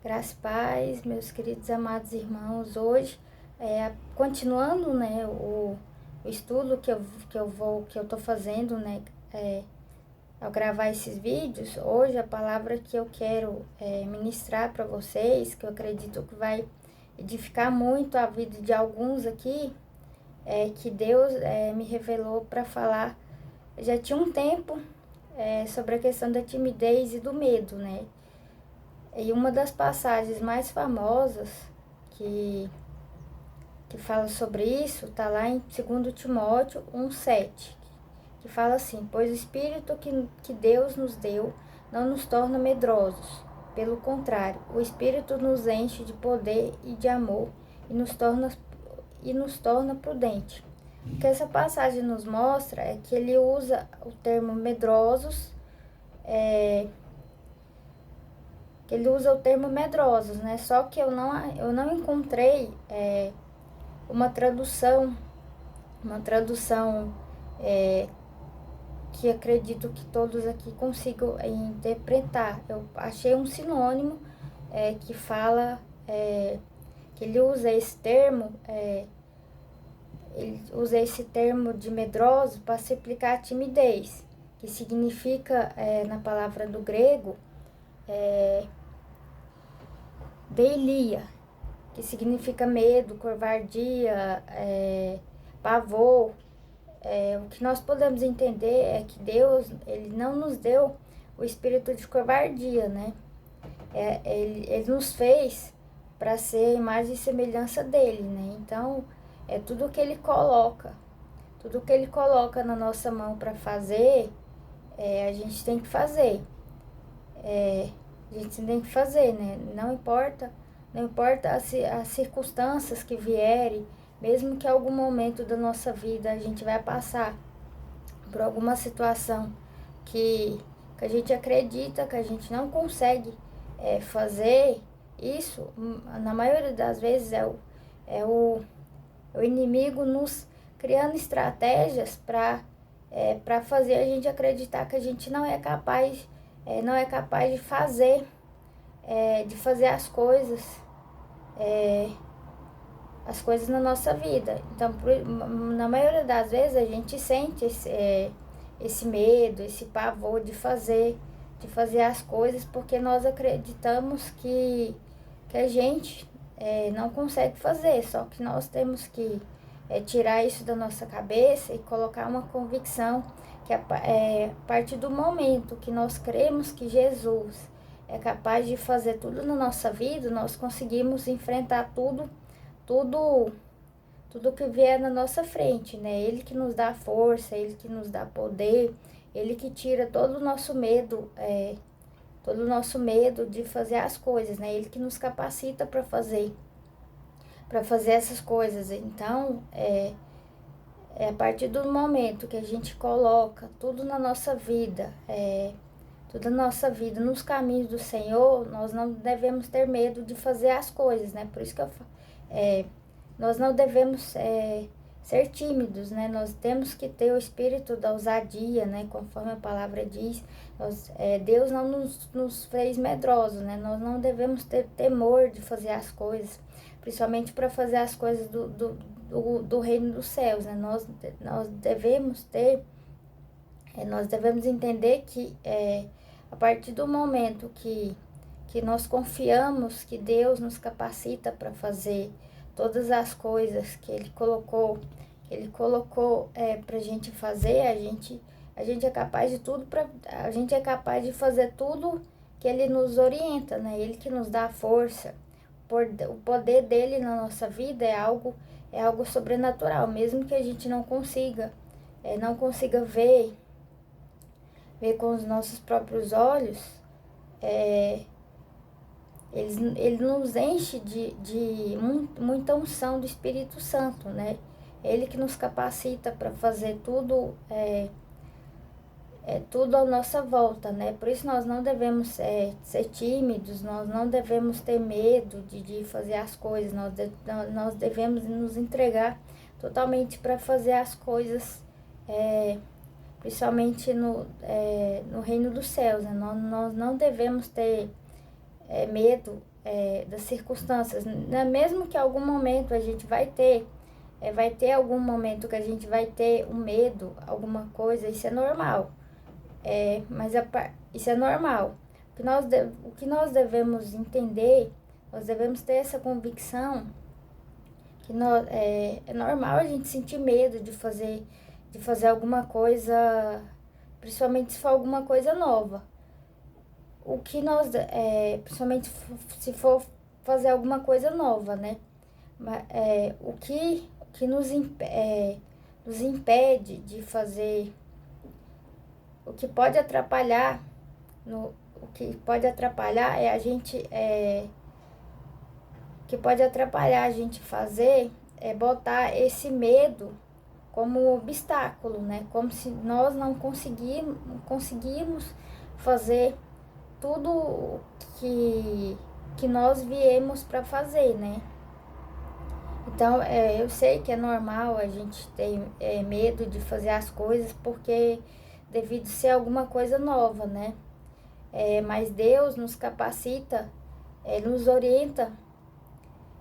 Graças e paz, meus queridos amados irmãos. Hoje, continuando, né, o estudo que eu tô fazendo, né, ao gravar esses vídeos. Hoje a palavra que eu quero ministrar para vocês, que eu acredito que vai edificar muito a vida de alguns aqui, que Deus me revelou para falar. Já tinha um tempo sobre a questão da timidez e do medo, né? E uma das passagens mais famosas que fala sobre isso está lá em 2 Timóteo 1,7, que fala assim: pois o Espírito que Deus nos deu não nos torna medrosos. Pelo contrário, o Espírito nos enche de poder e de amor e nos torna prudente. O que essa passagem nos mostra é que ele usa o termo medrosos, né? Só que eu não encontrei uma tradução que acredito que todos aqui consigam interpretar. Eu achei um sinônimo que fala, que ele usa esse termo, de medroso para se aplicar a timidez, que significa, na palavra do grego, deilia, que significa medo, covardia, pavor. O que nós podemos entender é que Deus, ele não nos deu o espírito de covardia, né? Ele nos fez para ser imagem e semelhança dele, né? Então, tudo que ele coloca na nossa mão para fazer, a gente tem que fazer. A gente tem que fazer, né? Não importa as circunstâncias que vierem, mesmo que em algum momento da nossa vida a gente vai passar por alguma situação que a gente acredita que a gente não consegue fazer isso, na maioria das vezes é o inimigo nos criando estratégias para fazer a gente acreditar que a gente não é capaz de fazer as coisas na nossa vida. Então, na maioria das vezes a gente sente esse medo, esse pavor de fazer as coisas, porque nós acreditamos que a gente não consegue fazer. Só que nós temos que tirar isso da nossa cabeça e colocar uma convicção que a partir do momento que nós cremos que Jesus é capaz de fazer tudo na nossa vida, nós conseguimos enfrentar tudo que vier na nossa frente, né? Ele que nos dá força, ele que nos dá poder, ele que tira todo o nosso medo, de fazer as coisas, né? Ele que nos capacita para fazer essas coisas. Então, a partir do momento que a gente coloca tudo na nossa vida, nos caminhos do Senhor, nós não devemos ter medo de fazer as coisas, né? Por isso que nós não devemos ser tímidos, né? Nós temos que ter o espírito da ousadia, né? Conforme a palavra diz, Deus não nos fez medrosos, né? Nós não devemos ter temor de fazer as coisas, principalmente para fazer as coisas do reino dos céus, né? Nós devemos entender que a partir do momento que nós confiamos que Deus nos capacita para fazer todas as coisas que Ele colocou para a gente fazer, a gente é capaz de tudo, a gente é capaz de fazer tudo que Ele nos orienta, né? Ele que nos dá força. O poder dele na nossa vida é algo sobrenatural, mesmo que a gente não consiga ver com os nossos próprios olhos. Ele nos enche de muita unção do Espírito Santo, né? Ele que nos capacita para fazer tudo à nossa volta, né? Por isso nós não devemos ser tímidos, nós não devemos ter medo de fazer as coisas, nós devemos nos entregar totalmente para fazer as coisas, principalmente no reino dos céus, né? Nós não devemos ter medo das circunstâncias, né? Mesmo que algum momento a gente vai ter algum momento que a gente vai ter um medo, alguma coisa, isso é normal. Isso é normal. O que nós devemos entender, nós devemos ter essa convicção que é normal a gente sentir medo de fazer alguma coisa, principalmente se for alguma coisa nova. O que nós, principalmente se for fazer alguma coisa nova, né? O que nos impede de fazer, o que pode atrapalhar, o que pode atrapalhar é a gente, o que pode atrapalhar a gente fazer é botar esse medo como obstáculo, né? Como se nós não conseguimos fazer tudo que nós viemos para fazer, né? Então, eu sei que é normal a gente ter medo de fazer as coisas porque devido ser alguma coisa nova, né? Mas Deus nos capacita, nos orienta.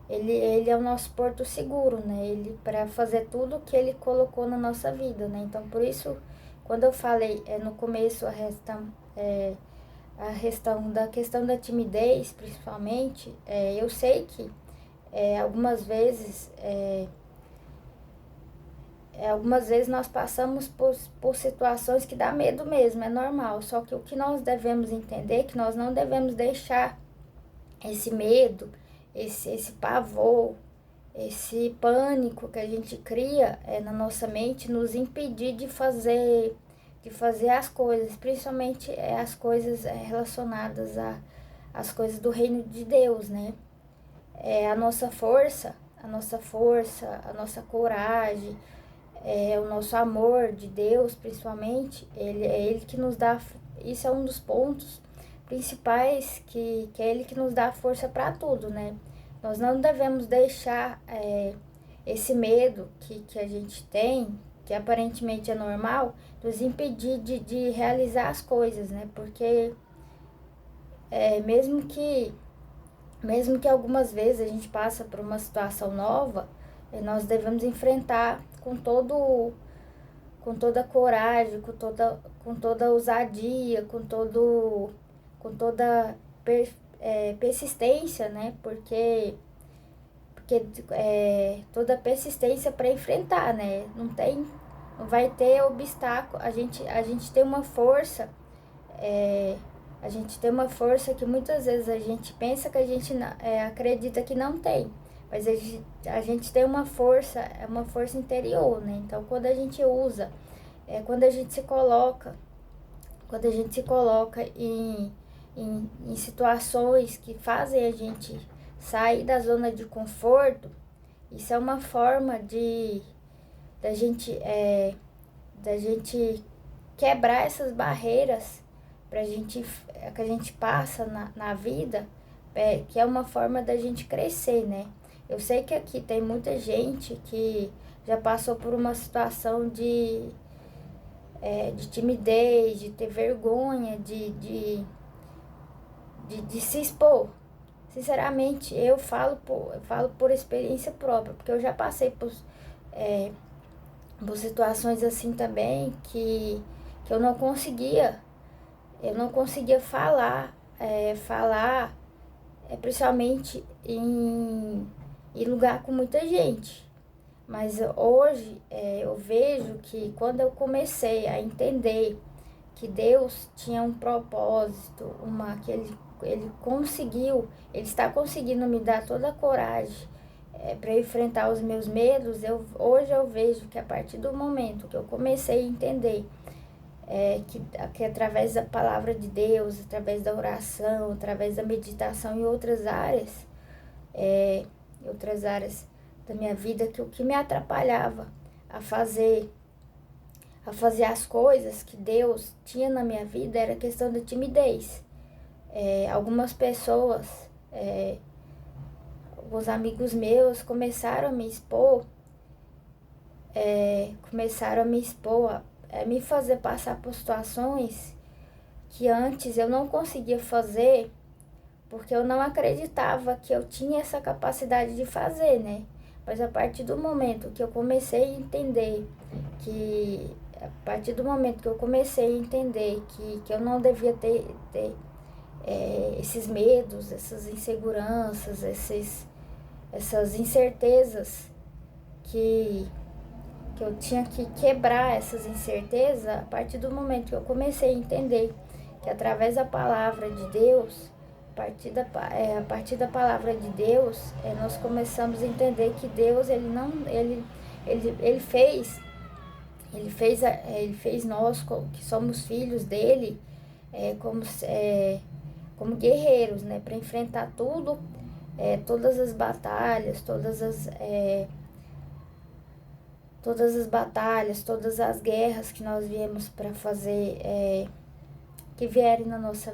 Ele é o nosso porto seguro, né? Ele para fazer tudo o que Ele colocou na nossa vida, né? Então, por isso, quando eu falei no começo a questão da timidez, principalmente, eu sei que algumas vezes nós passamos por situações que dá medo mesmo, é normal. Só que o que nós devemos entender é que nós não devemos deixar esse medo, esse pavor, esse pânico que a gente cria na nossa mente nos impedir de fazer as coisas, principalmente as coisas relacionadas às coisas do reino de Deus, né? A nossa força, a nossa coragem, o nosso amor de Deus, principalmente, é Ele que nos dá, isso é um dos pontos principais, que é Ele que nos dá força para tudo, né? Nós não devemos deixar esse medo que a gente tem, que aparentemente é normal, nos impedir de realizar as coisas, né? Porque mesmo que algumas vezes a gente passa por uma situação nova, nós devemos enfrentar com toda a coragem, com toda ousadia, com toda persistência, né? Porque toda persistência para enfrentar, né? Não vai ter obstáculo. A gente tem uma força. A gente tem uma força que muitas vezes a gente pensa que a gente acredita que não tem. Mas a gente tem uma força interior, né? Então, quando a gente usa, quando a gente se coloca em situações que fazem a gente sair da zona de conforto, isso é uma forma da gente quebrar essas barreiras que a gente passa na vida, que é uma forma da gente crescer, né? Eu sei que aqui tem muita gente que já passou por uma situação de timidez, de ter vergonha, de se expor. Sinceramente, eu falo por experiência própria, porque eu já passei por situações assim também que eu não conseguia falar, principalmente em lugar com muita gente. Mas hoje eu vejo que quando eu comecei a entender que Deus tinha um propósito, que ele está conseguindo me dar toda a coragem para enfrentar os meus medos, hoje eu vejo que a partir do momento que eu comecei a entender que através da palavra de Deus, através da oração, através da meditação e outras áreas da minha vida, que o que me atrapalhava a fazer as coisas que Deus tinha na minha vida era a questão da timidez. Algumas pessoas, alguns amigos meus começaram a me expor, a me fazer passar por situações que antes eu não conseguia fazer porque eu não acreditava que eu tinha essa capacidade de fazer, né? Mas a partir do momento que eu comecei a entender que eu não devia ter esses medos, essas inseguranças, essas incertezas, que eu tinha que quebrar essas incertezas, a partir do momento que eu comecei a entender que através da palavra de Deus, a partir da palavra de Deus, nós começamos a entender que Deus, ele fez nós, que somos filhos dele, como guerreiros, né, para enfrentar todas as batalhas, todas as guerras que nós viemos para fazer, que vierem na nossa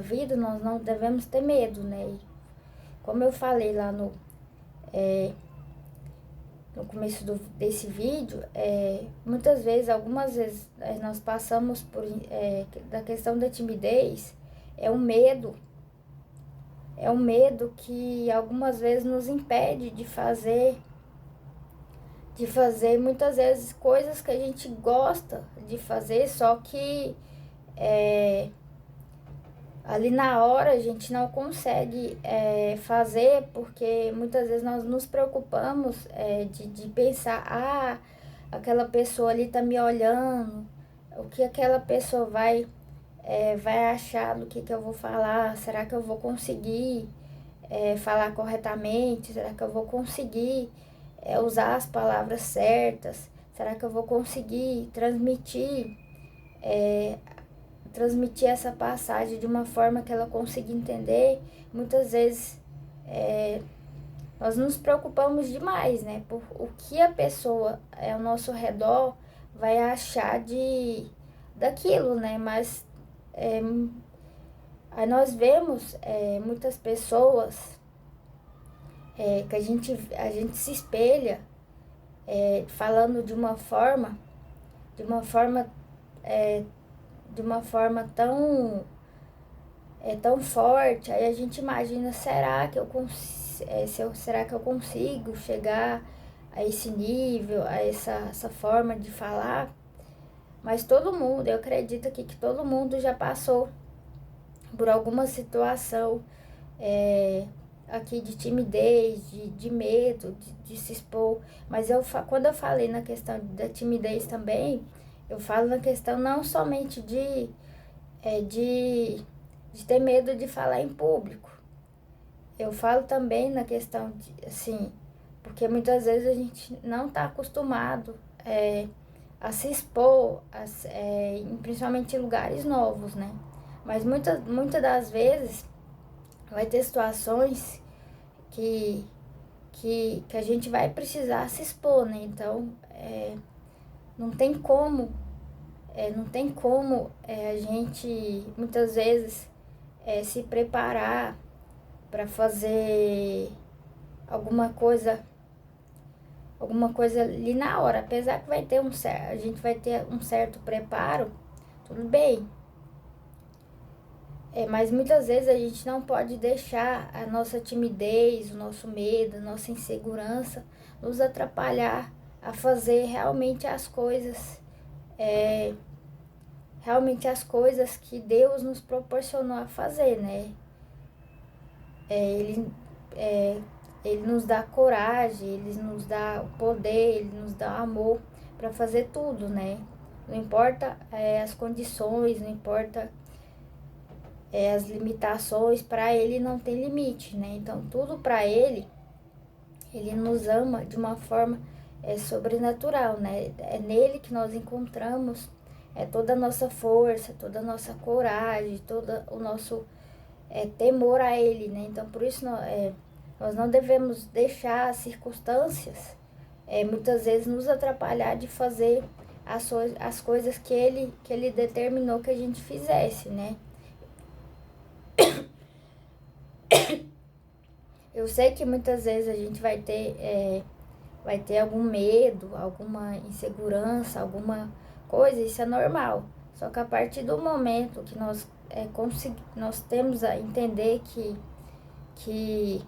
vida, nós não devemos ter medo, né? E como eu falei lá no começo desse vídeo, algumas vezes nós passamos da questão da timidez, é um medo que algumas vezes nos impede de fazer muitas vezes coisas que a gente gosta de fazer, só que ali na hora a gente não consegue fazer, porque muitas vezes nós nos preocupamos de pensar, aquela pessoa ali tá me olhando, o que aquela pessoa vai achar do que eu vou falar, será que eu vou conseguir falar corretamente, será que eu vou conseguir usar as palavras certas, será que eu vou conseguir transmitir essa passagem de uma forma que ela consiga entender. Muitas vezes nós nos preocupamos demais, né, por o que a pessoa ao nosso redor vai achar daquilo, né, mas aí nós vemos muitas pessoas que a gente se espelha falando de uma forma tão forte, aí a gente imagina, será que eu consigo chegar a esse nível, a essa forma de falar? Mas eu acredito aqui que todo mundo já passou por alguma situação aqui de timidez, de medo, de se expor. Mas quando eu falei na questão da timidez também, eu falo na questão não somente de ter medo de falar em público. Eu falo também na questão assim, porque muitas vezes a gente não está acostumado a se expor, principalmente em lugares novos, né? Mas muitas das vezes vai ter situações que a gente vai precisar se expor, né? Então, não tem como a gente, muitas vezes, se preparar para fazer alguma coisa ali na hora. Apesar que a gente vai ter um certo preparo, tudo bem. Mas muitas vezes a gente não pode deixar a nossa timidez, o nosso medo, a nossa insegurança nos atrapalhar a fazer realmente as coisas que Deus nos proporcionou a fazer, né? Ele nos dá coragem, ele nos dá o poder, ele nos dá o amor para fazer tudo, né? Não importa as condições, não importa as limitações, para ele não tem limite, né? Então tudo para ele nos ama de uma forma sobrenatural, né? É nele que nós encontramos toda a nossa força, toda a nossa coragem, todo o nosso temor a ele, né? Então por isso nós não devemos deixar as circunstâncias muitas vezes nos atrapalhar de fazer as coisas que ele determinou que a gente fizesse, né? Eu sei que muitas vezes a gente vai ter algum medo, alguma insegurança, alguma coisa, isso é normal. Só que a partir do momento que nós nós temos a entender que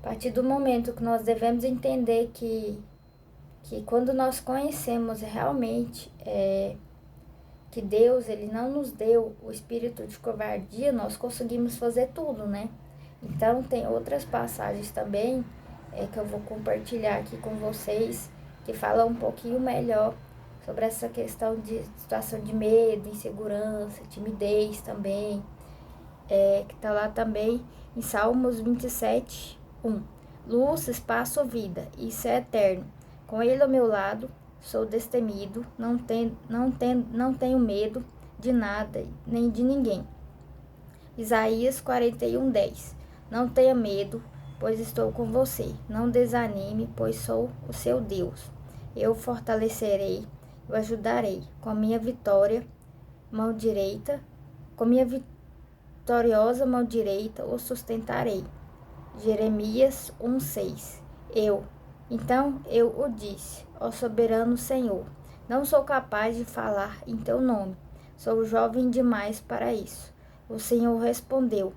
a partir do momento que nós devemos entender que quando nós conhecemos realmente que Deus ele não nos deu o espírito de covardia, nós conseguimos fazer tudo, né? Então tem outras passagens também que eu vou compartilhar aqui com vocês, que falam um pouquinho melhor sobre essa questão de situação de medo, insegurança, timidez também, que está lá também em Salmos 27, 1. Luz, espaço, vida, isso é eterno. Com ele ao meu lado, sou destemido, não tenho medo de nada, nem de ninguém. Isaías 41, 10. Não tenha medo, pois estou com você. Não desanime, pois sou o seu Deus. Eu o fortalecerei, eu ajudarei. Com minha vitoriosa mão direita, o sustentarei. Jeremias 1:6. Então eu o disse, ó soberano Senhor, não sou capaz de falar em teu nome, sou jovem demais para isso. O Senhor respondeu,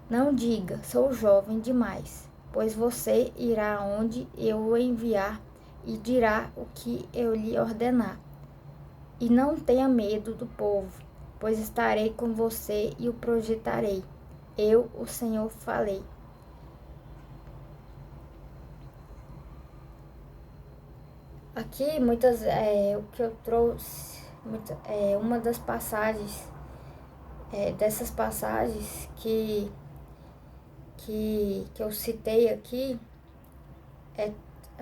não diga, sou jovem demais, pois você irá onde eu o enviar e dirá o que eu lhe ordenar. E não tenha medo do povo, pois estarei com você e o projetarei. Eu, o Senhor, falei. Aqui, o que eu trouxe, uma das passagens, dessas passagens que eu citei aqui,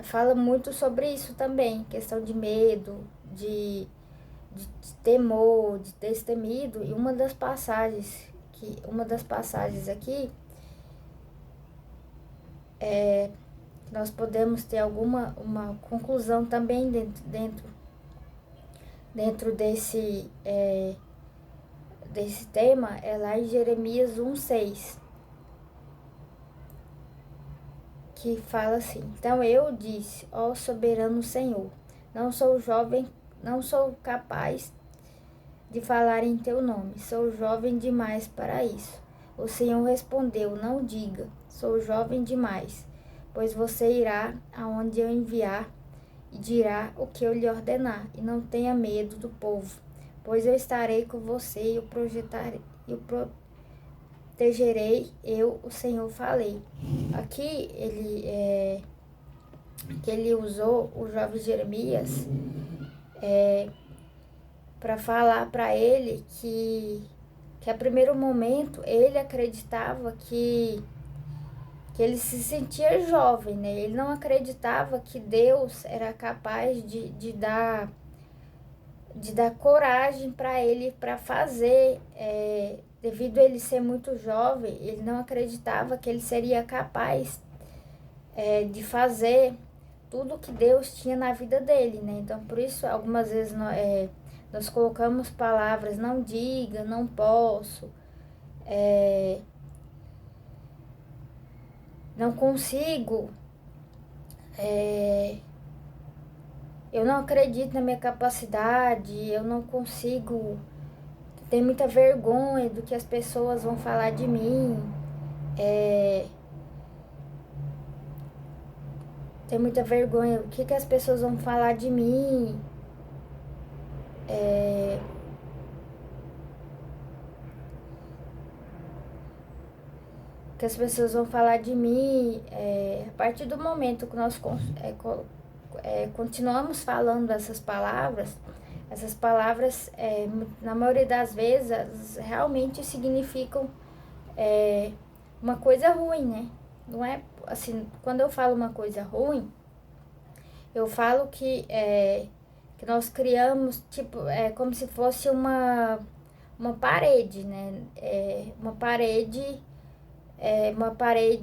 fala muito sobre isso também, questão de medo, de temor, de destemido, e uma das passagens aqui nós podemos ter uma conclusão também dentro desse tema, é lá em Jeremias 1:6, que fala assim, então eu disse, ó soberano Senhor, não sou capaz de falar em teu nome, sou jovem demais para isso. O Senhor respondeu, não diga, sou jovem demais, pois você irá aonde eu enviar e dirá o que eu lhe ordenar, e não tenha medo do povo, pois eu estarei com você e o protegerei, eu, o Senhor, falei. Aqui ele usou o jovem Jeremias para falar para ele que a primeiro momento ele acreditava que ele se sentia jovem, né? Ele não acreditava que Deus era capaz de dar coragem para ele para fazer, devido a ele ser muito jovem, ele não acreditava que ele seria capaz de fazer tudo que Deus tinha na vida dele, né? Então, por isso, algumas vezes nós colocamos palavras, não diga, não posso, não consigo, eu não acredito na minha capacidade, eu não consigo, tenho muita vergonha do que as pessoas vão falar de mim, tenho muita vergonha, o que as pessoas vão falar de mim, que as pessoas vão falar de mim, a partir do momento que nós continuamos falando essas palavras, na maioria das vezes, realmente significam uma coisa ruim, né? Não é assim, quando eu falo uma coisa ruim, eu falo que nós criamos, tipo, como se fosse uma parede, né? Uma parede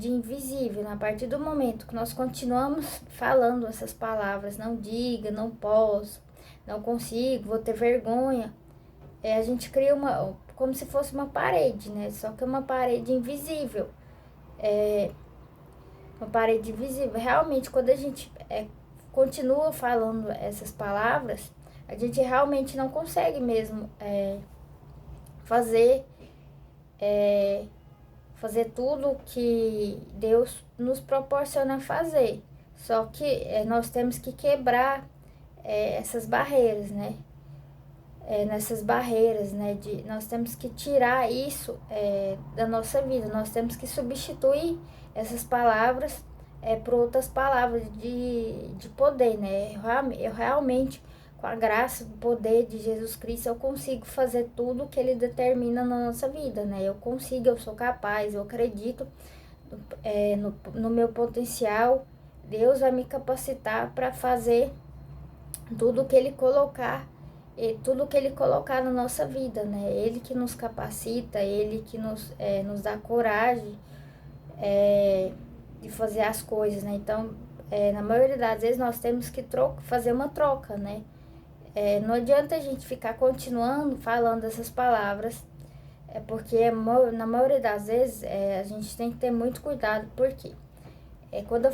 invisível. A partir do momento que nós continuamos falando essas palavras, não diga, não posso, não consigo, vou ter vergonha, a gente cria como se fosse uma parede, né? Só que é uma parede invisível. Uma parede invisível. Realmente, quando a gente continua falando essas palavras, a gente realmente não consegue mesmo fazer, fazer tudo que Deus nos proporciona fazer. Só que nós temos que quebrar essas barreiras, né? Nessas barreiras, né? Nós temos que tirar isso da nossa vida. Nós temos que substituir essas palavras por outras palavras de poder, né? Eu realmente, com a graça, o poder de Jesus Cristo, eu consigo fazer tudo o que Ele determina na nossa vida, né? Eu consigo, eu sou capaz, eu acredito no meu potencial. Deus vai me capacitar para fazer tudo o que Ele colocar, tudo que Ele colocar na nossa vida, né? Ele que nos capacita, Ele que nos dá coragem de fazer as coisas, né? Então, na maioria das vezes nós temos que fazer uma troca, né? Não adianta a gente ficar continuando falando essas palavras, porque na maioria das vezes a gente tem que ter muito cuidado, porque quando eu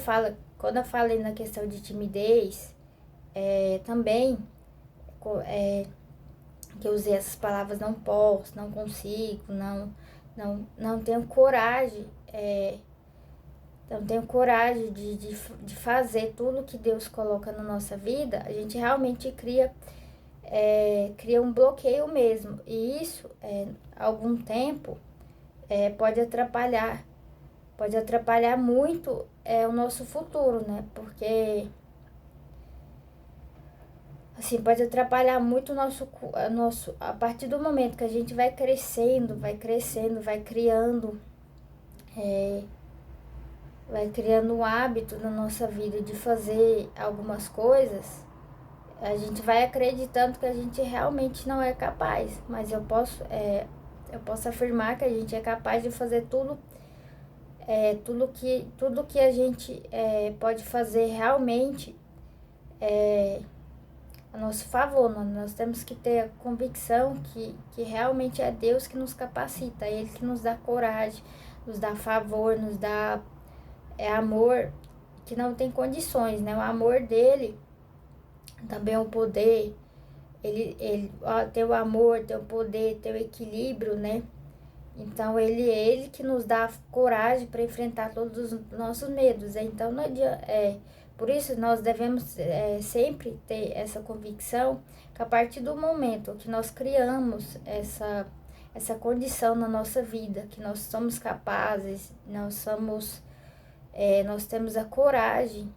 falei na questão de timidez, também que eu usei essas palavras não posso, não consigo, não tenho coragem, não tenho coragem de fazer tudo que Deus coloca na nossa vida, a gente realmente cria um bloqueio mesmo. E isso, algum tempo, pode atrapalhar muito o nosso futuro, né? Porque assim, pode atrapalhar muito a partir do momento que a gente vai crescendo, vai criando um hábito na nossa vida de fazer algumas coisas, a gente vai acreditando que a gente realmente não é capaz, mas eu posso afirmar que a gente é capaz de fazer tudo que a gente pode fazer realmente a nosso favor. Nós temos que ter a convicção que realmente é Deus que nos capacita, Ele que nos dá coragem, nos dá favor, nos dá amor que não tem condições, né? O amor dele, também o poder, ele tem o amor, tem o poder, tem o equilíbrio, né? Então ele que nos dá coragem para enfrentar todos os nossos medos, né? Então não adianta, por isso nós devemos sempre ter essa convicção que a partir do momento que nós criamos essa condição na nossa vida, que nós somos capazes, nós temos a coragem,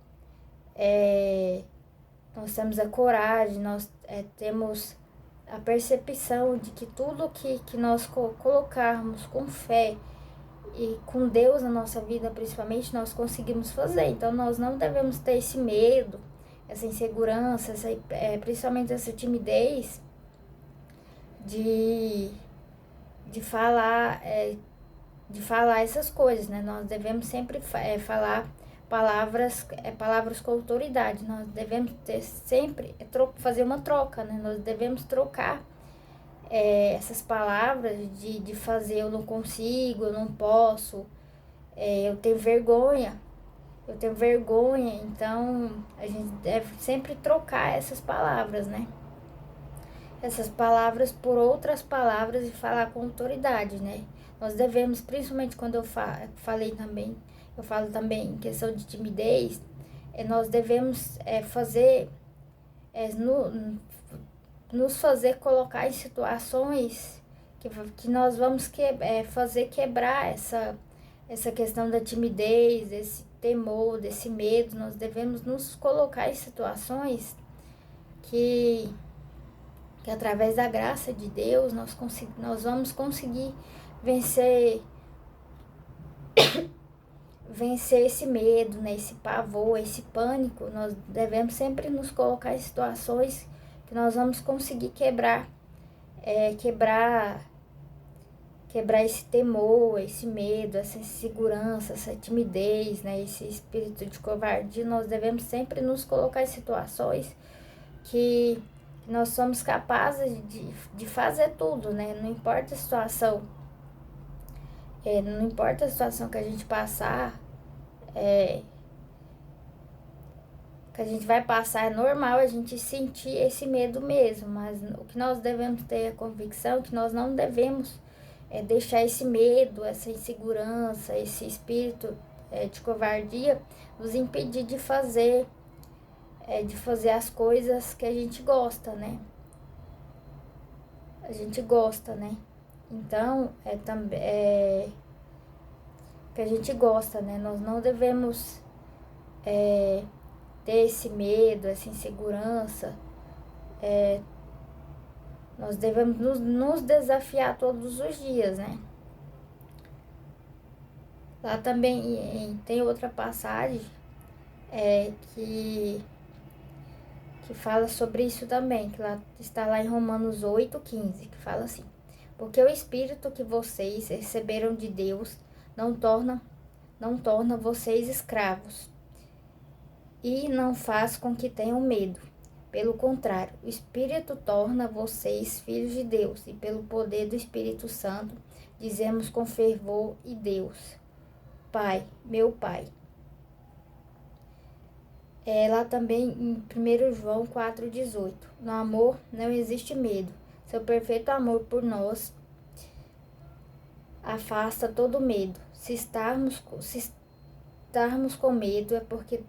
nós temos a percepção de que tudo que nós colocarmos com fé e com Deus na nossa vida, principalmente, nós conseguimos fazer. Então, nós não devemos ter esse medo, essa insegurança, principalmente essa timidez de falar essas coisas, né? Nós devemos sempre falar palavras com autoridade. Nós devemos sempre fazer uma troca, né? Nós devemos trocar essas palavras de fazer eu não consigo, eu não posso, eu tenho vergonha, então a gente deve sempre trocar essas palavras, né? Essas palavras por outras palavras e falar com autoridade, né? Nós devemos, principalmente quando eu falo também em questão de timidez, nós devemos nos fazer colocar em situações que nós vamos fazer quebrar essa questão da timidez, desse temor, desse medo. Nós devemos nos colocar em situações que através da graça de Deus nós vamos conseguir vencer esse medo, né, esse pavor, esse pânico. Nós devemos sempre nos colocar em situações que nós vamos conseguir quebrar esse temor, esse medo, essa insegurança, essa timidez, né, esse espírito de covardia. Nós devemos sempre nos colocar em situações que nós somos capazes de fazer tudo, né? Não importa a situação, que a gente passar, que a gente vai passar, é normal a gente sentir esse medo mesmo, mas o que nós devemos ter a convicção que nós não devemos deixar esse medo, essa insegurança, esse espírito de covardia nos impedir de fazer as coisas que a gente gosta, né? A gente gosta, né? Então, que a gente gosta, né? Nós não devemos ter esse medo, essa insegurança. Nós devemos nos desafiar todos os dias, né? Lá também tem outra passagem que fala sobre isso também, que está lá em Romanos 8:15, que fala assim: porque o Espírito que vocês receberam de Deus não torna vocês escravos e não faz com que tenham medo. Pelo contrário, o Espírito torna vocês filhos de Deus, e pelo poder do Espírito Santo dizemos com fervor e Deus, Pai, meu Pai. Lá também em 1 João 4,18. No amor não existe medo. Seu perfeito amor por nós afasta todo medo. Se estarmos com medo é porque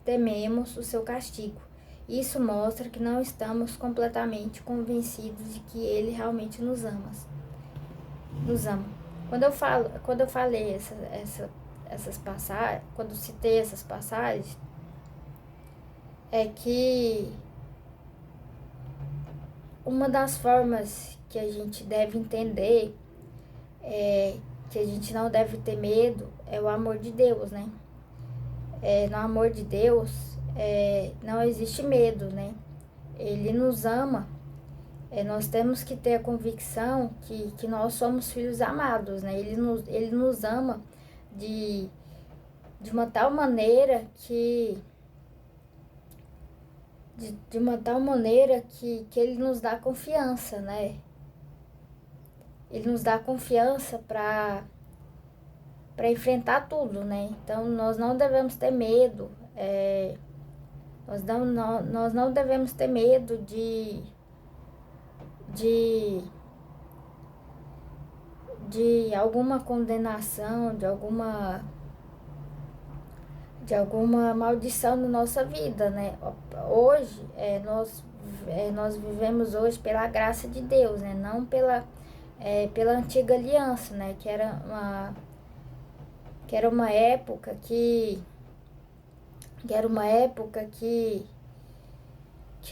tememos o seu castigo. Isso mostra que não estamos completamente convencidos de que ele realmente nos ama. Quando eu falei essas passagens, quando citei essas passagens, é que uma das formas que a gente deve entender que a gente não deve ter medo é o amor de Deus, né? No amor de Deus não existe medo, né? Ele nos ama. Nós temos que ter a convicção que nós somos filhos amados, né? Ele nos ama de uma tal maneira que ele nos dá confiança, né? Ele nos dá confiança para enfrentar tudo, né? Então, nós não devemos ter medo. Nós não devemos ter medo de alguma condenação, de alguma maldição na nossa vida, né? Hoje, nós vivemos hoje pela graça de Deus, né? Não pela antiga aliança, né? Que era uma época que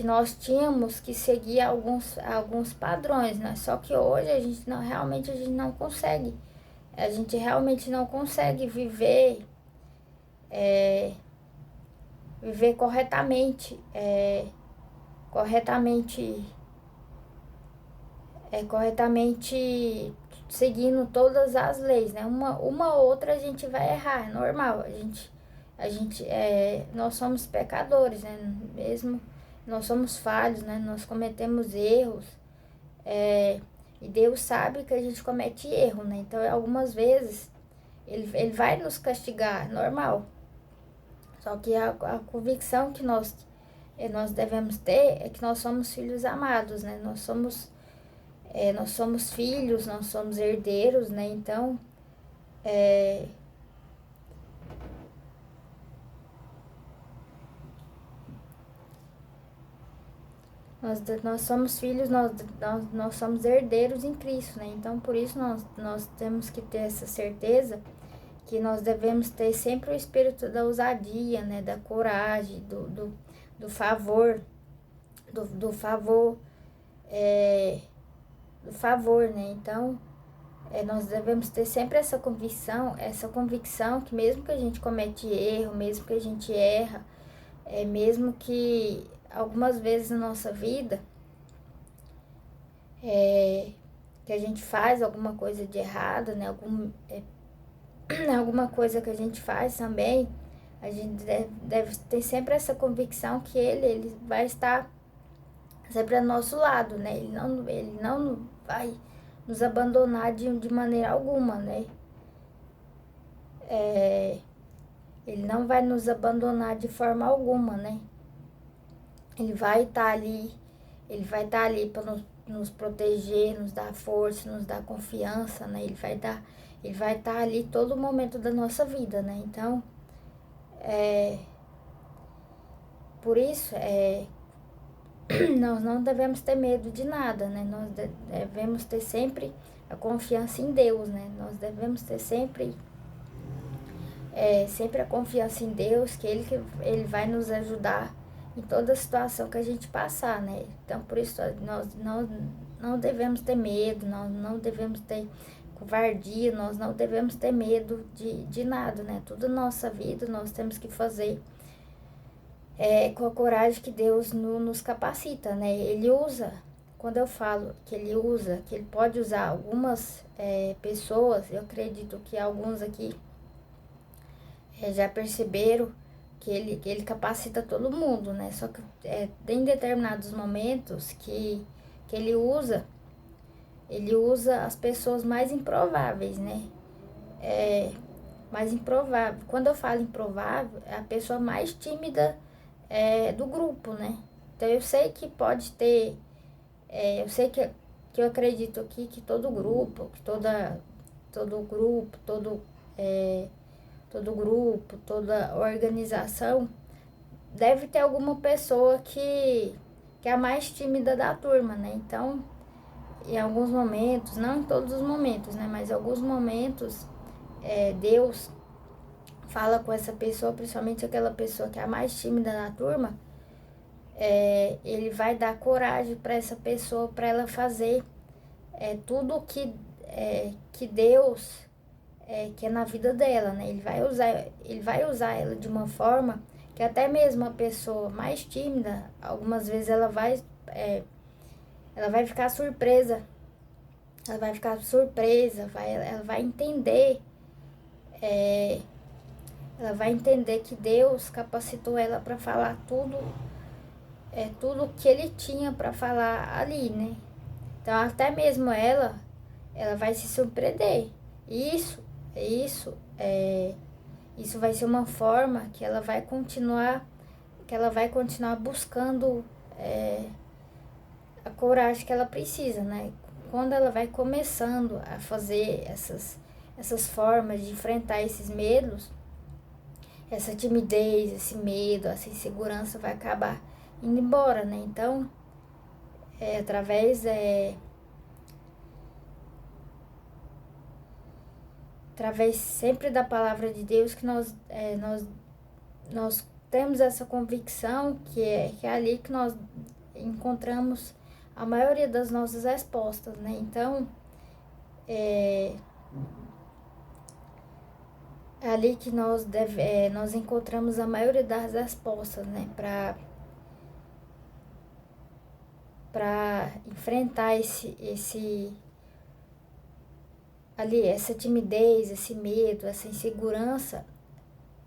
nós tínhamos que seguir alguns padrões, né? Só que hoje a gente não consegue. A gente realmente não consegue viver corretamente, corretamente seguindo todas as leis, né? Uma outra a gente vai errar, é normal. Nós somos pecadores, né? Mesmo nós somos falhos, né? Nós cometemos erros, e Deus sabe que a gente comete erro, né? Então, algumas vezes ele vai nos castigar, normal. Só que a convicção que nós devemos ter é que nós somos filhos amados, né? Nós somos filhos, nós somos herdeiros, né? Então, nós somos filhos, nós somos herdeiros em Cristo, né? Então, por isso nós temos que ter essa certeza que nós devemos ter sempre o espírito da ousadia, né? Da coragem, do favor, do favor, né? Então, nós devemos ter sempre essa convicção que mesmo que a gente comete erro, mesmo que a gente erra, mesmo que algumas vezes na nossa vida, que a gente faz alguma coisa de errado, né? Alguma coisa que a gente faz também, a gente deve ter sempre essa convicção que ele vai estar sempre ao nosso lado, né? Ele não vai nos abandonar de maneira alguma, né? Ele não vai nos abandonar de forma alguma, né? Ele vai estar ali, ele vai estar ali para nos proteger, nos dar força, nos dar confiança, né? Ele vai estar ali todo momento da nossa vida, né? Então, por isso, nós não devemos ter medo de nada, né? Nós devemos ter sempre a confiança em Deus, né? Nós devemos ter sempre a confiança em Deus, que Ele vai nos ajudar em toda situação que a gente passar, né? Então, por isso, nós não devemos ter medo, nós não devemos ter covardia, nós não devemos ter medo de nada, né? Toda nossa vida nós temos que fazer com a coragem que Deus nos capacita, né? Ele usa, quando eu falo que ele pode usar algumas pessoas, eu acredito que alguns aqui já perceberam que ele capacita todo mundo, né? Só que tem determinados momentos que ele usa as pessoas mais improváveis, né? Mais improvável. Quando eu falo improvável, é a pessoa mais tímida do grupo, né? Então eu sei que pode ter, eu sei que eu acredito aqui que todo grupo, toda organização deve ter alguma pessoa que é a mais tímida da turma, né? Então, em alguns momentos, não em todos os momentos, né? Mas em alguns momentos, Deus fala com essa pessoa, principalmente aquela pessoa que é a mais tímida da turma, ele vai dar coragem para essa pessoa, para ela fazer tudo que Deus que é na vida dela, né? Ele vai usar ela de uma forma que até mesmo a pessoa mais tímida, algumas vezes ela vai ficar surpresa. Ela vai ficar surpresa, ela vai entender, que Deus capacitou ela para falar tudo que ele tinha para falar ali, né? Então até mesmo ela vai se surpreender. Isso vai ser uma forma que ela vai continuar buscando a coragem que ela precisa, né? Quando ela vai começando a fazer essas formas de enfrentar esses medos, essa timidez, esse medo, essa insegurança vai acabar indo embora, né? Então, através sempre da palavra de Deus que nós temos essa convicção que é ali que nós encontramos a maioria das nossas respostas, né? Então, é ali que nós encontramos a maioria das respostas, né? Para enfrentar essa timidez, esse medo, essa insegurança.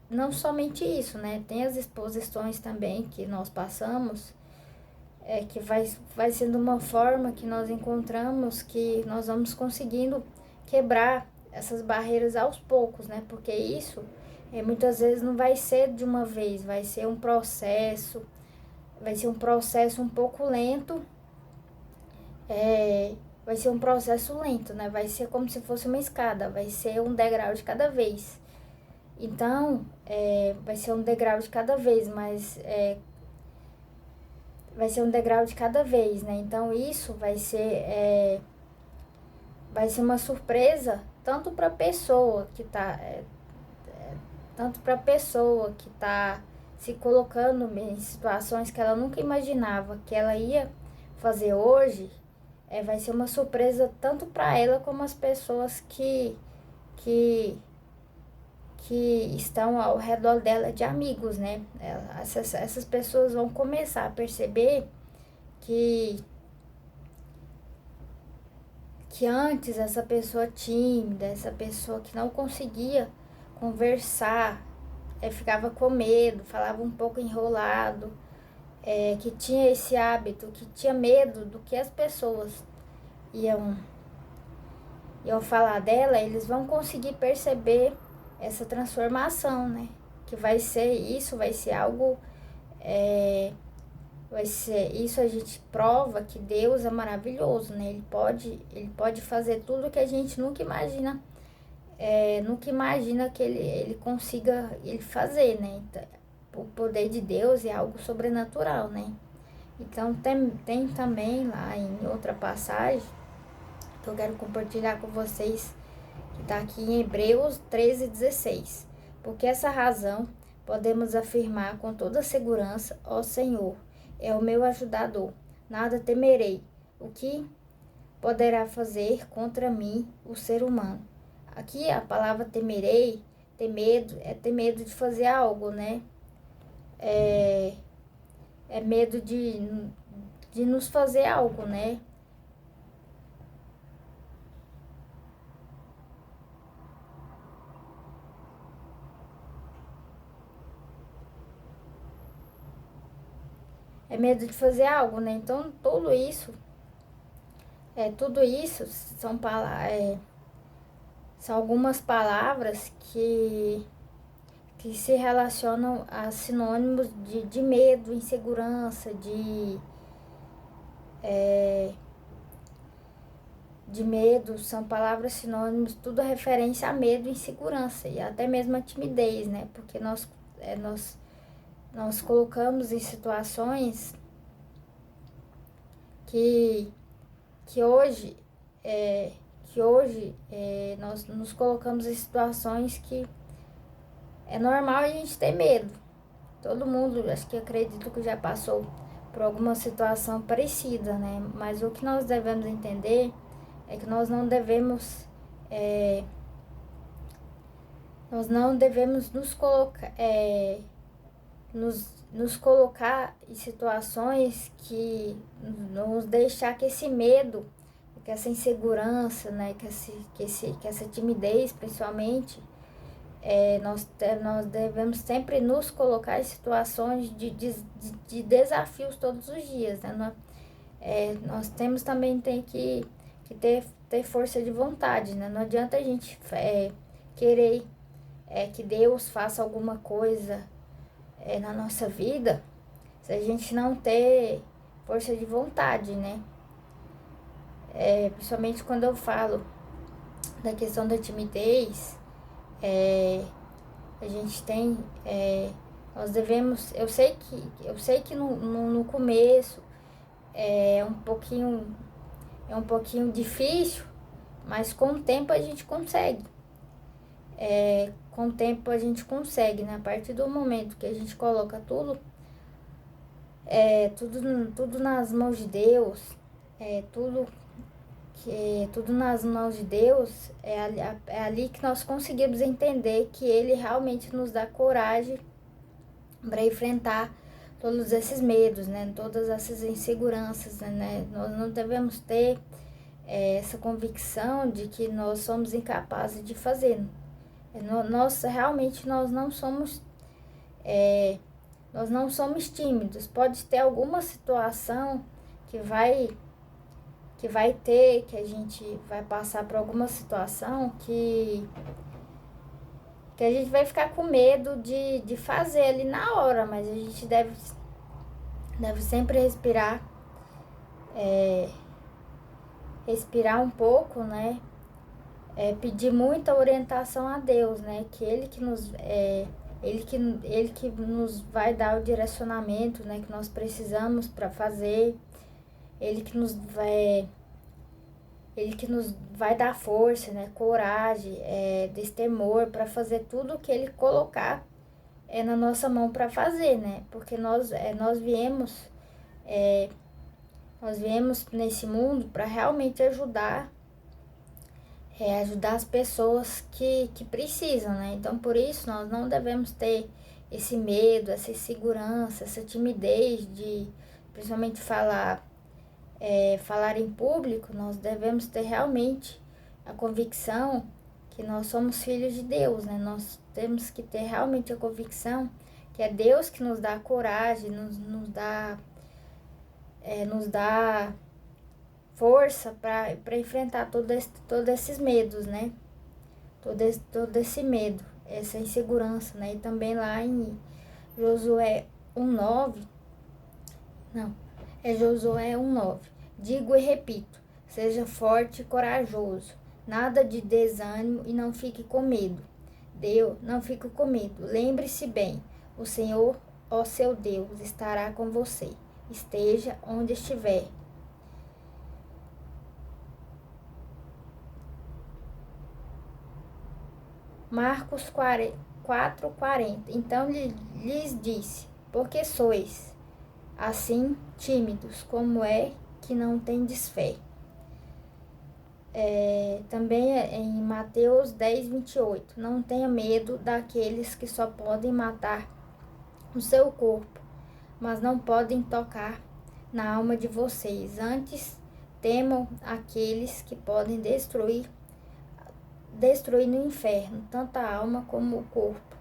Não somente isso, né? Tem as exposições também que nós passamos, que vai sendo uma forma que nós encontramos que nós vamos conseguindo quebrar essas barreiras aos poucos, né? Porque isso muitas vezes não vai ser de uma vez, vai ser um processo um pouco lento, vai ser um processo lento, né? Vai ser como se fosse uma escada, vai ser um degrau de cada vez. Então, vai ser um degrau de cada vez, mas vai ser um degrau de cada vez, né? Então, isso vai ser uma surpresa tanto para a pessoa que está se colocando em situações que ela nunca imaginava que ela ia fazer hoje. Vai ser uma surpresa tanto para ela como as pessoas que estão ao redor dela de amigos, né? Essas pessoas vão começar a perceber que antes essa pessoa tímida, essa pessoa que não conseguia conversar, ficava com medo, falava um pouco enrolado, que tinha esse hábito, que tinha medo do que as pessoas iam falar dela, eles vão conseguir perceber essa transformação, né? Que vai ser algo Isso a gente prova que Deus é maravilhoso, né? Ele pode fazer tudo que a gente nunca imagina, nunca imagina que ele consiga ele fazer, né? Então, o poder de Deus é algo sobrenatural, né? Então tem também lá em outra passagem que eu quero compartilhar com vocês, que está aqui em Hebreus 13:16. Por que essa razão podemos afirmar com toda segurança: ó Senhor, é o meu ajudador, nada temerei. O que poderá fazer contra mim o ser humano? Aqui a palavra temerei, ter medo de fazer algo, né? É medo de nos fazer algo, né? É medo de fazer algo, né? Então tudo isso são algumas palavras que se relacionam a sinônimos de medo, insegurança, de medo, são palavras sinônimos, tudo é referência a medo, insegurança e até mesmo a timidez, né? Porque nós colocamos em situações que, que hoje, nós nos colocamos em situações que é normal a gente ter medo. Todo mundo, acho que acredito que já passou por alguma situação parecida, né? Mas o que nós devemos entender é que nós não devemos nos colocar em situações que nos deixar que esse medo, que essa insegurança, né, que essa timidez, principalmente, nós devemos sempre nos colocar em situações de desafios todos os dias, né? Nós temos também que ter força de vontade, né? Não adianta a gente querer que Deus faça alguma coisa na nossa vida se a gente não ter força de vontade, né? Principalmente quando eu falo da questão da timidez, a gente tem, nós devemos, eu sei que no começo é um pouquinho difícil, mas com o tempo a gente consegue. Com o tempo a gente consegue, né? A partir do momento que a gente coloca tudo nas mãos de Deus, tudo nas mãos de Deus, é ali que nós conseguimos entender que Ele realmente nos dá coragem para enfrentar todos esses medos, né? Todas essas inseguranças, né? Nós não devemos ter essa convicção de que nós somos incapazes de fazer. Nós não somos tímidos. Pode ter alguma situação que a gente vai passar por alguma situação que a gente vai ficar com medo de fazer ali na hora, mas a gente deve sempre respirar um pouco, né? Pedir muita orientação a Deus, né? Que Ele que nos vai dar o direcionamento, né? Que nós precisamos para fazer. Ele que nos vai dar força, né? Coragem, destemor para fazer tudo o que Ele colocar na nossa mão para fazer, né? Porque nós viemos nesse mundo para realmente ajudar as pessoas que precisam, né? Então, por isso, nós não devemos ter esse medo, essa insegurança, essa timidez de, principalmente, falar em público. Nós devemos ter realmente a convicção que nós somos filhos de Deus, né? Nós temos que ter realmente a convicção que é Deus que nos dá a coragem, nos dá força para enfrentar todos esses medos, né? Todo esse medo, essa insegurança, né? E também lá em Josué 1:9, Não, é Josué 1:9. Digo e repito, seja forte e corajoso, nada de desânimo e não fique com medo. Não fique com medo. Lembre-se bem, o Senhor, ó seu Deus, estará com você, esteja onde estiver. Marcos 4:40. Então lhes disse, por que sois assim tímidos, como é que não tendes fé? Também em Mateus 10:28. Não tenha medo daqueles que só podem matar o seu corpo, mas não podem tocar na alma de vocês. Antes, temam aqueles que podem destruir no inferno, tanto a alma como o corpo.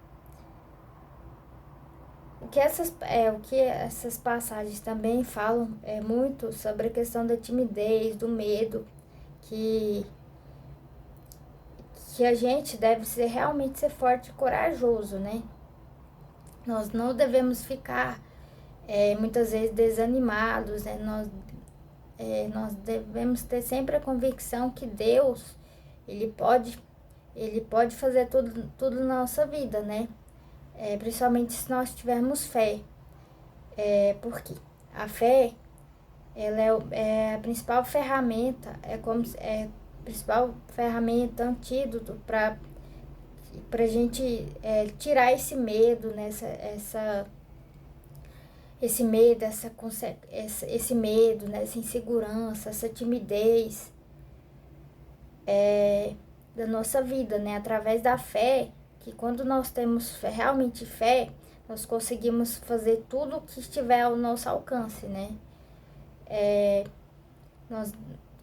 O que essas passagens também falam muito sobre a questão da timidez, do medo, que a gente deve realmente ser forte e corajoso, né? Nós não devemos ficar muitas vezes desanimados, né? Nós devemos ter sempre a convicção que Deus, Ele pode fazer tudo na nossa vida, né? Principalmente se nós tivermos fé. Porque a fé, ela é a principal ferramenta, principal ferramenta, antídoto para a gente tirar esse medo, né? Esse medo, esse medo, né? Essa insegurança, essa timidez da nossa vida, né? Através da fé, que quando nós temos realmente fé, nós conseguimos fazer tudo o que estiver ao nosso alcance, né?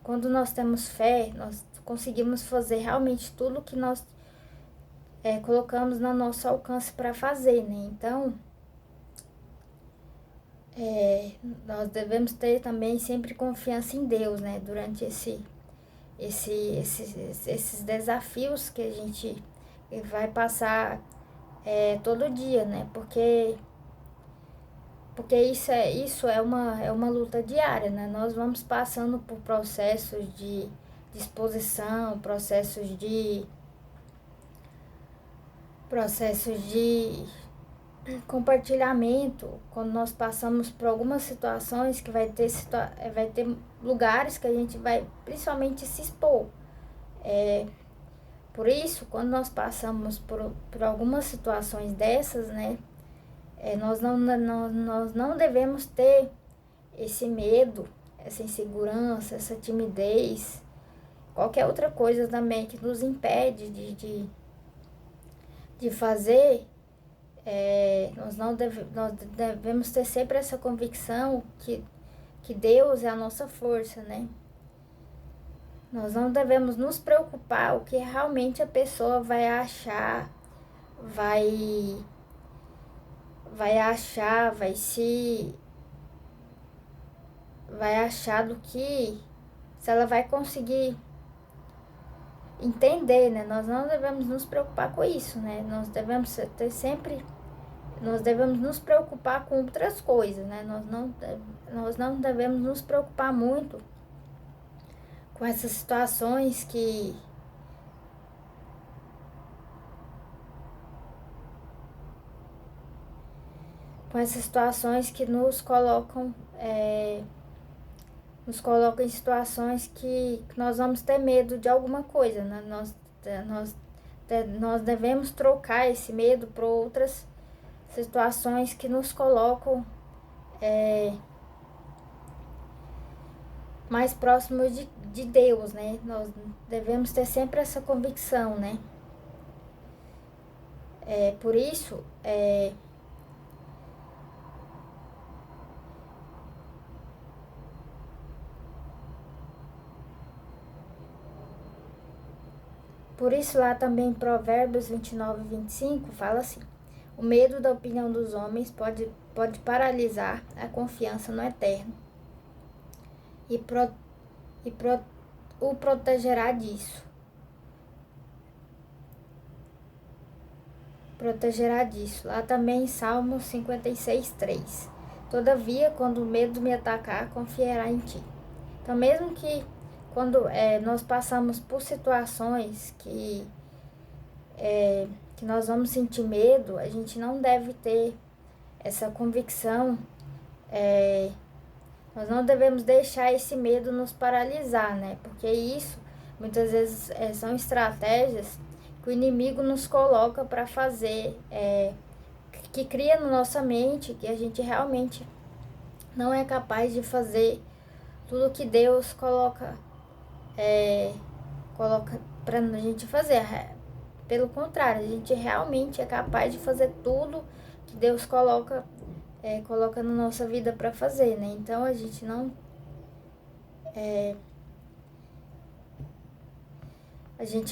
Quando nós temos fé, nós conseguimos fazer realmente tudo o que nós colocamos no nosso alcance para fazer, né? Então, nós devemos ter também sempre confiança em Deus, né? Durante esses desafios que a gente vai passar todo dia, né? Porque isso é uma luta diária, né? Nós vamos passando por processos de exposição, processos de compartilhamento, quando nós passamos por algumas situações que vai ter lugares que a gente vai principalmente se expor. Por isso, quando nós passamos por algumas situações dessas, né, nós não devemos ter esse medo, essa insegurança, essa timidez, qualquer outra coisa também que nos impede de fazer. Nós devemos ter sempre essa convicção que Deus é a nossa força, né? Nós não devemos nos preocupar o que realmente a pessoa vai achar, vai achar do que, se ela vai conseguir entender, né? Nós não devemos nos preocupar com isso, né? Nós devemos nos preocupar com outras coisas, né? Nós não devemos nos preocupar muito com essas situações que nos colocam em situações que nós vamos ter medo de alguma coisa, né? Nós devemos trocar esse medo por outras situações que nos colocam mais próximos de Deus, né? Nós devemos ter sempre essa convicção, né? Por isso, lá também em Provérbios 29:25 fala assim: o medo da opinião dos homens pode paralisar a confiança no Eterno e o protegerá disso. Lá também em Salmo 56:3. Todavia, quando o medo me atacar, confiará em ti. Então, mesmo que quando nós passamos por situações que nós vamos sentir medo, a gente não deve ter essa convicção, nós não devemos deixar esse medo nos paralisar, né? Porque isso, muitas vezes, são estratégias que o inimigo nos coloca para fazer, que cria na nossa mente que a gente realmente não é capaz de fazer tudo que Deus coloca para a gente fazer. Pelo contrário, a gente realmente é capaz de fazer tudo que Deus coloca na nossa vida para fazer, né? Então a gente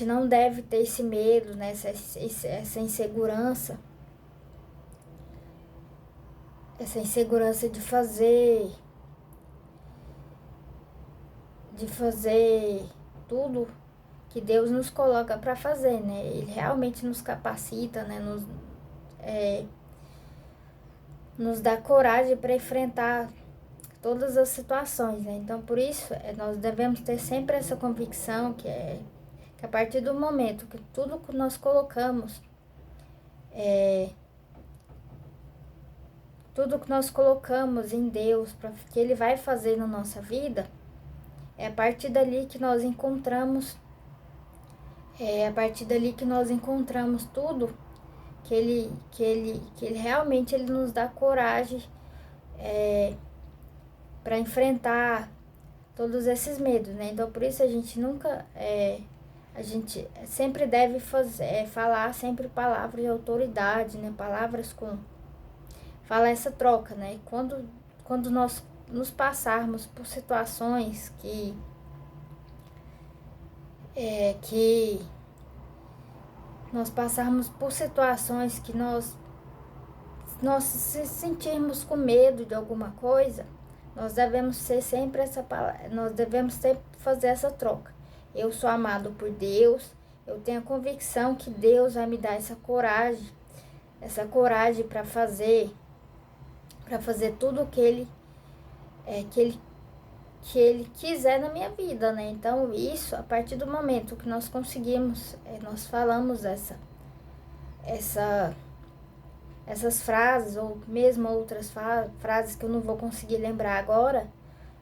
não deve ter esse medo, né? Essa insegurança de fazer tudo que Deus nos coloca para fazer, né? Ele realmente nos capacita, né? Nos dá coragem para enfrentar todas as situações, né? Então, por isso, nós devemos ter sempre essa convicção que a partir do momento que tudo que nós colocamos, em Deus, para que Ele vai fazer na nossa vida, é a partir dali que nós encontramos tudo que ele realmente ele nos dá coragem para enfrentar todos esses medos, né? Então, por isso a gente nunca, a gente sempre deve falar sempre palavras de autoridade, né? Palavras falar essa troca, né? Quando nós nos passarmos por situações que nós passarmos por situações que nós se sentirmos com medo de alguma coisa, nós devemos sempre fazer essa troca. Eu sou amado por Deus, eu tenho a convicção que Deus vai me dar essa coragem para fazer tudo o que Ele quiser na minha vida, né? Então, isso, a partir do momento que nós conseguimos, nós falamos essas frases, ou mesmo outras frases que eu não vou conseguir lembrar agora,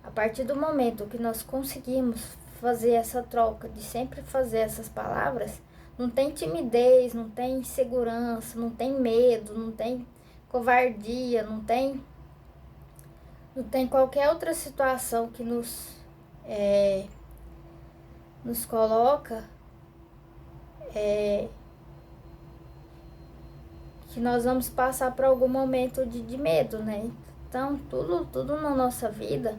a partir do momento que nós conseguimos fazer essa troca, de sempre fazer essas palavras, não tem timidez, não tem insegurança, não tem medo, não tem covardia, não tem qualquer outra situação que nos coloca que nós vamos passar por algum momento de medo, né? Então, tudo na nossa vida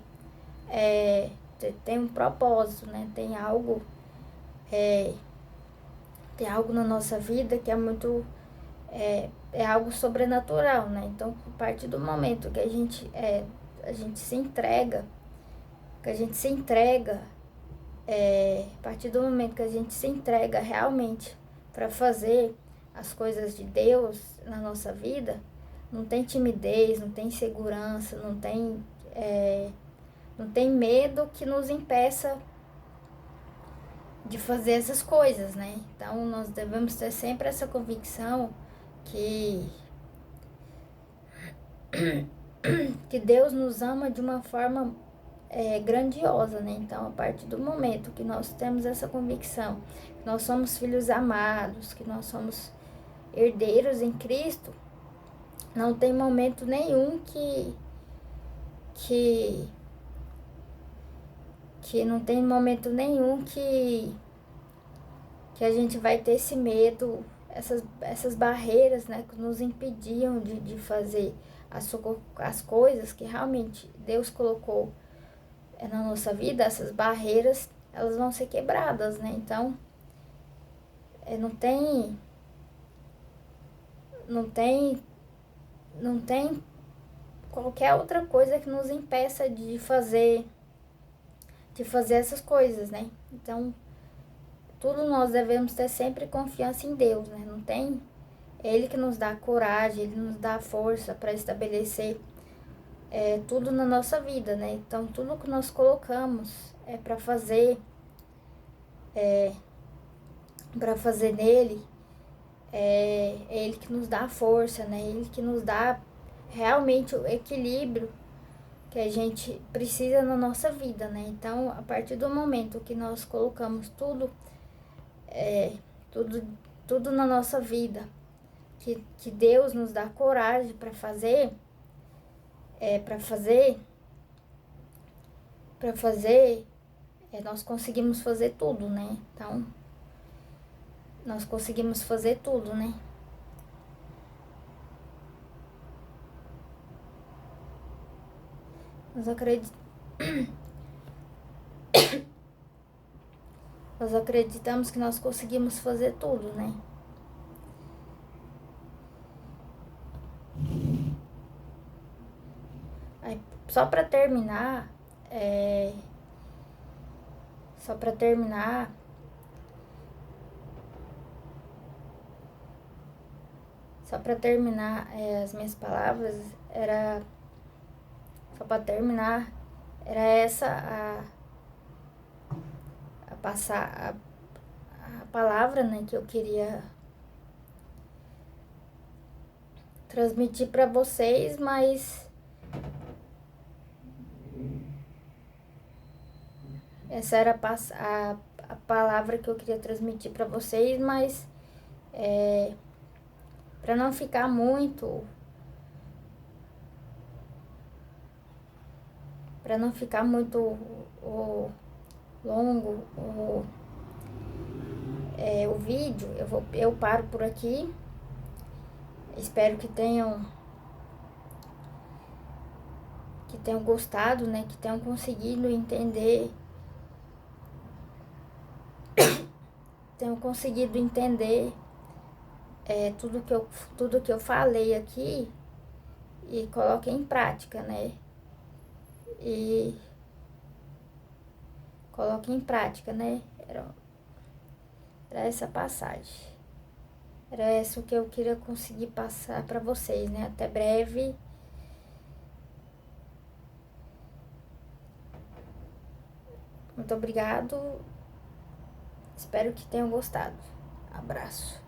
tem um propósito, né? Tem algo na nossa vida que é muito algo sobrenatural, né? Então, a partir do momento que a gente se entrega, a partir do momento que a gente se entrega realmente para fazer as coisas de Deus na nossa vida, não tem timidez, não tem insegurança, não tem medo que nos impeça de fazer essas coisas, né? Então, nós devemos ter sempre essa convicção que Deus nos ama de uma forma grandiosa, né? Então, a partir do momento que nós temos essa convicção, que nós somos filhos amados, que nós somos herdeiros em Cristo, não tem momento nenhum que não tem momento nenhum que a gente vai ter esse medo, essas barreiras, né, que nos impediam de fazer as coisas que realmente Deus colocou na nossa vida. Essas barreiras, elas vão ser quebradas, né? Então, não tem qualquer outra coisa que nos impeça de fazer essas coisas, né? Então, tudo nós devemos ter sempre confiança em Deus, né? Não tem... Ele que nos dá coragem, Ele nos dá força para estabelecer tudo na nossa vida, né? Então, tudo que nós colocamos para fazer nele, é ele que nos dá a força, né? Ele que nos dá realmente o equilíbrio que a gente precisa na nossa vida, né? Então, a partir do momento que nós colocamos tudo, tudo na nossa vida, que Deus nos dá coragem para fazer, nós conseguimos fazer tudo, né? Então, nós conseguimos fazer tudo, né? Nós acreditamos que nós conseguimos fazer tudo, né? Aí, só para terminar, as minhas palavras, era essa a palavra, né, que eu queria transmitir para vocês, mas essa era a palavra que eu queria transmitir para vocês, mas para não ficar muito longo o vídeo, eu paro por aqui. Espero que tenham gostado, né? Que tenham conseguido entender, tudo que eu falei aqui e coloquem em prática, né? Era essa passagem. Era isso que eu queria conseguir passar para vocês, né? Até breve. Muito obrigado. Espero que tenham gostado. Abraço.